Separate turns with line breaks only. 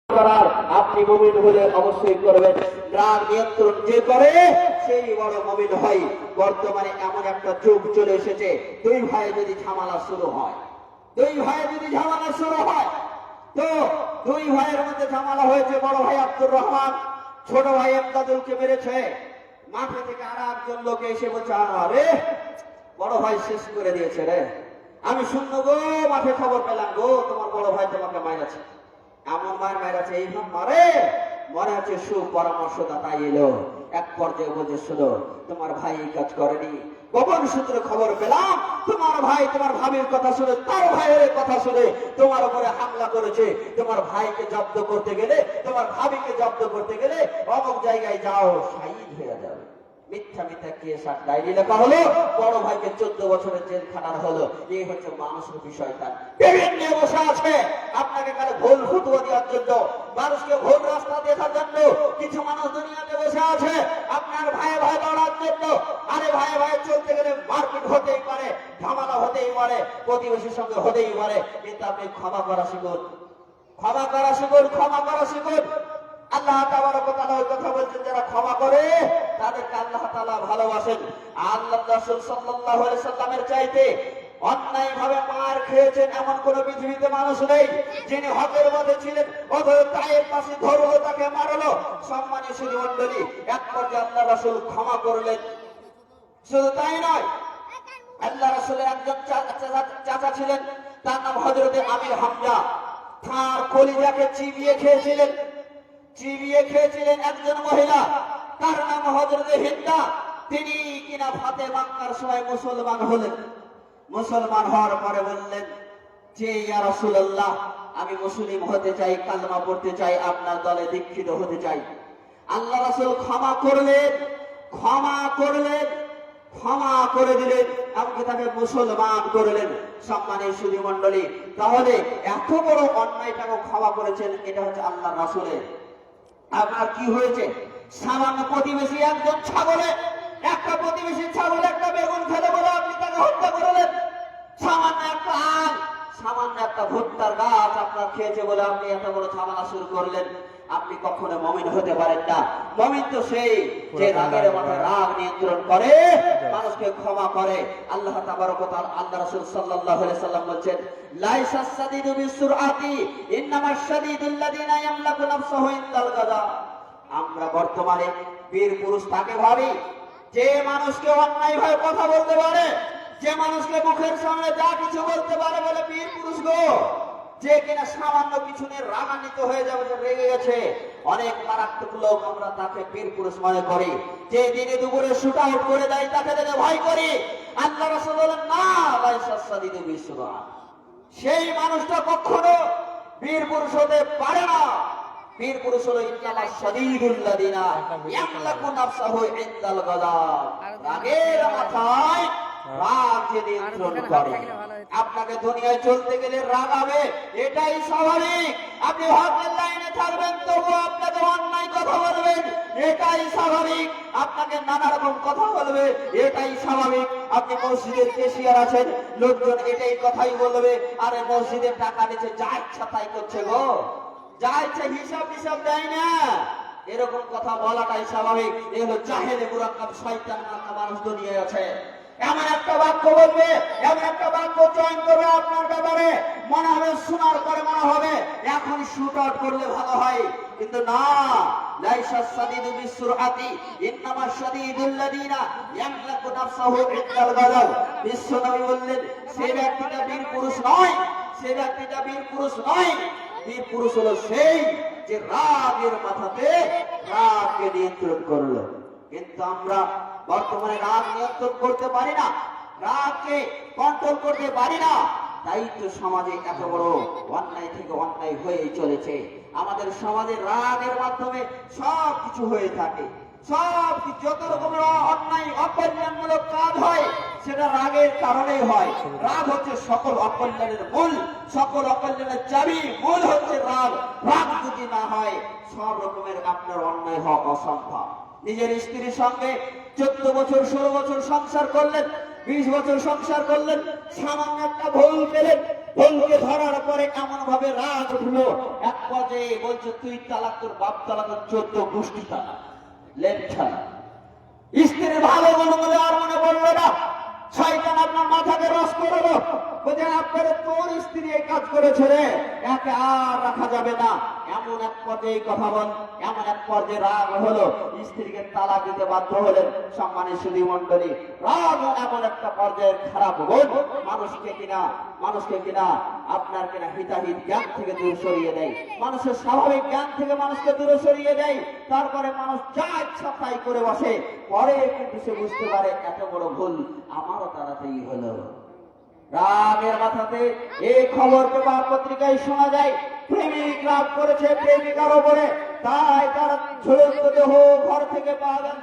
করার আপনি মুমিন হলে অবশ্যই করবেন। রাগ নিয়ন্ত্রণ যে করে সেই বড় মুমিন হয়। বর্তমানে এমন একটা যুগ চলে এসেছে, দুই ভাই যদি ঝামেলা শুরু হয়, তো দুই ভাইয়ের মধ্যে ঝামেলা হয়েছে। বড় ভাই আব্দুর রহমান ছোট ভাই এমদাদুলকে মেরেছে। মাঠে থেকে আর একজন লোক এসে বলছে, আরে বড় ভাই শেষ করে দিয়েছে রে, আমি শূন্য গো, মাঠে খবর পেলাম গো, তোমার বড় ভাই তোমাকে মাইরাছে। এমন মায়ের মায়েরাছে, এই মারে মনে হচ্ছে সুপরামর্শদাতা এলো। এক পর্যায়ে বলছে, শুনো তোমার ভাই এই কাজ করেনি, গোপন সূত্রে খবর পেলাম তোমার ভাই তোমার ভাবির কথা শুনে, তার ভাইয়ের কথা শুনে তোমার উপরে হামলা করেছে। তোমার ভাইকে জব্দ করতে গেলে, তোমার ভাবিকে জব্দ করতে গেলে অমুক জায়গায় যাও, শহীদ হয়ে যাবে। মিথ্যা মিথ্যা কেস আর ডায়েরি লেখা হলো, বড় ভাইকে 14 বছরের জেলখানার হলো। এই হচ্ছে মানুষের বিষয়টা। বিভিন্ন বসে আছে আপনাকে কালে ভুল ফুটুয়া দেওয়ার জন্য, মানুষকে ভুল রাস্তা দেখার জন্য। কিছু মানুষ দুনিয়াতে বসে আছে আপনার ভাই ভাই লড়ার জন্য। আরে ভাই ভাই চলতে গেলে মারপিট হতেই পারে, ঝামেলা হতেই পারে, প্রতিবেশীর সঙ্গে হতেই পারে, কিন্তু আপনি ক্ষমা করা শিখুন, ক্ষমা করা শিখুন, ক্ষমা করা শিখুন। আল্লাহ তাবারক ওয়া তাআলা ওই কথা বলছেন, যারা ক্ষমা করে তাদেরকে আল্লাহ তাআলা ভালোবাসেন। আল্লাহ রাসূল সাল্লাল্লাহু আলাইহি সাল্লামের চাইতে অন্যায় ভাবে মার খেয়েছেন এমন কোন পৃথিবীতে মানুষ নেই যিনি হকের পথে ছিলেন, অথচ তায়ের পাশে ধরলো, তাকে মারলো। সম্মানিত সুধী মণ্ডলী, এক পর্যায়ে আল্লাহ রাসূল ক্ষমা করলেন। শুধু তাই নয়, আল্লাহ রাসূলের একজন চাচা ছিলেন, তার নাম হযরতে আমির হামজা। তার কলিজাকে চিবিয়ে খেয়েছিলেন একজন মহিলা, তার নাম হযরতে হিন্দা। তিনি কিনা ফাতে মক্কার সময় মুসলমান হলেন। মুসলমান হওয়ার পরে বললেন যে, ইয়া রাসূলুল্লাহ, আমি মুসলিম হতে চাই, কালেমা পড়তে চাই, আপনার দলে দীক্ষিত হতে চাই। আল্লাহ রাসূল ক্ষমা করে দিলেন, এমনকি তাকে মুসলমান করলেন। সম্মানের সুধী মণ্ডলী, তাহলে এত বড় অন্যায়টাকে ক্ষমা করেছেন, এটা হচ্ছে আল্লাহ রাসূলের। আপনার কি হয়েছে? সামান্য প্রতিবেশী একজন একটা প্রতিবেশী ছাগল একটা বেগুন খেলে বলে আপনি তাকে হত্যা করলেন। সামান্য একটা ভুট্টার গাছ আপনার খেয়েছে বলে আপনি এত বড় ঝামেলা শুরু করলেন। আপনি কখনো মুমিন হতে পারেন না। মুমিন তো সেই যে রাগের মাথায় রাগ নিয়ন্ত্রণ করে, মানুষকে ক্ষমা করে। আল্লাহ তাবারক ওয়া তাআলা, আল্লাহ রাসূল সাল্লাল্লাহু আলাইহি সাল্লাম বলেন, লাইসাস সাদীদু বিসুরআতি ইন্নামাশ শাদীদুল্লাযীনা ইয়ামলাকু নাফসাহু ইনদাল গাদা। আমরা বর্তমানে বীর পুরুষ তাকে ভাবি যে মানুষকে অন্যায় ভাবে কথা বলতে পারে, যে মানুষকে মুখের সামনে যা কিছু বলতে পারে বলে বীর পুরুষ গো। যে কিনা সামান্য কিছু নিয়ে রাগান্বিত হয়ে যাবে, যে রেগে গেছে, অনেক মারাত্মক লোক, আমরা তাকে বীর পুরুষ মনে করি। যে দিনে দুপুরে শুট আউট করে দেয় তাকে দেখে ভয় করি। আল্লাহ রাসূল বলেন, না, লাইসাস সাদীদু বিসুরআ, সেই মানুষটা কখনো বীর পুরুষ হতে পারে না। বীর পুরুষ হলো ইন্নামাশ শাদীদুল্লাযীনা ইয়ামলাকু নাফসাহু ইনদাল গাদাব। রাগের মাথায় রাগ যে নিয়ন্ত্রণ করে। আপনাকে দুনিয়ায় চলতে গেলে রাগ হবে, এটাই স্বাভাবিক। আপনি হকের লাইনে থাকবেন, তবু আপনাকে অন্যায় কথা বলবেন, এটাই স্বাভাবিক। আপনাকে নানা রকম কথা বলবে, এটাই স্বাভাবিক। আপনি মসজিদের ক্যাশিয়ার আছেন, লোকজন এটাই কথাই বলবে, আরে মসজিদের টাকা নিচে যা ইচ্ছা তাই করছে গো, যা ইচ্ছা হিসাব দেয় না, এরকম কথা বলাটাই স্বাভাবিক। এ হলো জাহেলে মুরাক্কাব, শয়তান মার্কা মানুষ দুনিয়ায় আছে। এমন একটা বাক্য বলবে, এমন একটা বাক্য চয়ন করবে আপনার ব্যাপারে, মনে হবে শোনার পরে মনে হবে এখন শুট আউট করলে ভালো হয়, কিন্তু না। লাইসাস সাদীদু বিসুরআতি ইন্নামাশ শাদীদুল্লাযীনা ইয়ামলাকু নাফসাহু ইনদাল গাদাব। বিশ্বনবী বললেন, সেই ব্যক্তিটা বীর পুরুষ নয়, বীর পুরুষ হলো সেই যে রাগের মাথাতে রাগকে নিয়ন্ত্রণ করলো। কিন্তু আমরা বর্তমানে রাগ নিয়ন্ত্রণ করতে পারি না, রাগকে কন্ট্রোল করতে পারি না। তাই তো সমাজে এত বড় অন্যায় থেকে অন্যায় হয়েই চলেছে। আমাদের সমাজে রাগের মাধ্যমে সব কিছু হয়ে থাকে। যত রকমের অন্যায় অকল্যাণমূলক কাজ হয়, সেটা রাগের কারণেই হয়। রাগ হচ্ছে সকল অকল্যাণের মূল, সকল অকল্যাণের চাবি, মূল হচ্ছে রাগ। রাগ যদি না হয়, সব রকমের আপনার অন্যায় হওয়া অসম্ভব। নিজের স্ত্রীর সঙ্গে 14 বছর 16 বছর সংসার করলেন, 20 বছর সংসার করলেন, সামান্য একটা ভুল পেলেন, বোনকে ধরার পরে এমন ভাবে রাগ উঠলো, এক পর্যায়ে বলছে তুই তালাক, তোর বাপ তালাক, 14 গোষ্ঠী তালাক, লেপছা। স্ত্রী ভালো মনে বলে আর মনে বললো না, শয়তান আপনার মাথাকে রস করলো, বলছে আপনার তোর স্ত্রী এই কাজ করেছে রে, একে আর রাখা যাবে না। এমন এক পর্যায়ে কথা বল, এমন এক পর্যায়ে রাগ হলো, স্ত্রীকে তালাক দিতে বাধ্য হলেন। সম্মানের সুধী মণ্ডলী, রাগ এমন একটা পর্যায়ের খারাপ গুণ, মানুষকে কিনা আপনার কিনা হিতাহিত জ্ঞান থেকে দূর সরিয়ে দেয়, মানুষের স্বাভাবিক জ্ঞান থেকে মানুষকে দূরে সরিয়ে দেয়। তারপরে মানুষ যা ইচ্ছা তাই করে বসে, পরে কিন্তু সে বুঝতে পারে এত বড় ভুল আমারও তাড়াতাড়ি হলো। রাগের মাথাতে এই খবর পেপার পত্রিকায় শোনা যায়, প্রেমিক রাগ করেছে প্রেমিকার ওপরে, তাই তারা ঝুলন্ত দেহ ঘর থেকে পাওয়া গেল।